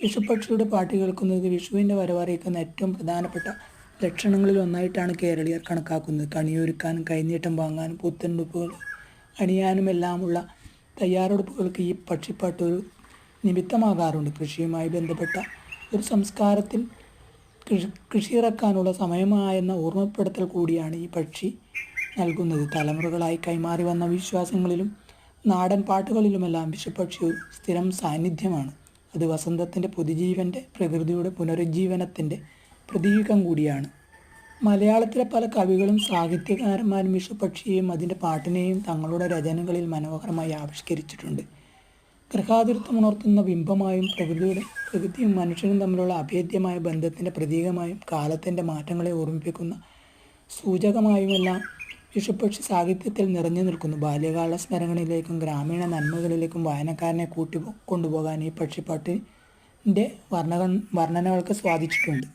വിഷുപക്ഷിയുടെ പാട്ട് കേൾക്കുന്നത് വിഷുവിൻ്റെ വരവറിയിക്കുന്ന ഏറ്റവും പ്രധാനപ്പെട്ട ലക്ഷണങ്ങളിൽ ഒന്നായിട്ടാണ് കേരളീയർ കണക്കാക്കുന്നത്. കണിയൊരുക്കാനും കൈനീട്ടം വാങ്ങാനും പുത്തനുടുപ്പുകൾ അണിയാനുമെല്ലാമുള്ള തയ്യാറെടുപ്പുകൾക്ക് ഈ പക്ഷിപ്പാട്ട് ഒരു നിമിത്തമാകാറുണ്ട്. കൃഷിയുമായി ബന്ധപ്പെട്ട ഒരു സംസ്കാരത്തിൽ കൃഷിയിറക്കാനുള്ള സമയമായെന്ന ഓർമ്മപ്പെടുത്തൽ കൂടിയാണ് ഈ പക്ഷി നൽകുന്നത്. തലമുറകളായി കൈമാറി വന്ന വിശ്വാസങ്ങളിലും നാടൻ പാട്ടുകളിലുമെല്ലാം വിഷുപക്ഷി ഒരു സ്ഥിരം സാന്നിധ്യമാണ്. അത് വസന്തത്തിൻ്റെ പുതുജീവൻ്റെ പ്രകൃതിയുടെ പുനരുജ്ജീവനത്തിൻ്റെ പ്രതീകം കൂടിയാണ്. മലയാളത്തിലെ പല കവികളും സാഹിത്യകാരന്മാരും വിഷുപക്ഷിയെയും അതിൻ്റെ പാട്ടിനെയും തങ്ങളുടെ രചനകളിൽ മനോഹരമായി ആവിഷ്കരിച്ചിട്ടുണ്ട്. ഗൃഹാതുരത്വമുണർത്തുന്ന ബിംബമായും പ്രകൃതിയും മനുഷ്യനും തമ്മിലുള്ള അഭേദ്യമായ ബന്ധത്തിൻ്റെ പ്രതീകമായും കാലത്തിൻ്റെ മാറ്റങ്ങളെ ഓർമ്മിപ്പിക്കുന്ന സൂചകമായുമെല്ലാം വിഷുപക്ഷി സാഹിത്യത്തിൽ നിറഞ്ഞു നിൽക്കുന്നു. ബാല്യകാല സ്മരണകളിലേക്കും ഗ്രാമീണ നന്മകളിലേക്കും വായനക്കാരനെ കൊണ്ടുപോകാൻ ഈ പക്ഷിപ്പാട്ടിൻ്റെ വർണ്ണനകൾക്ക് സാധിച്ചിട്ടുണ്ട്.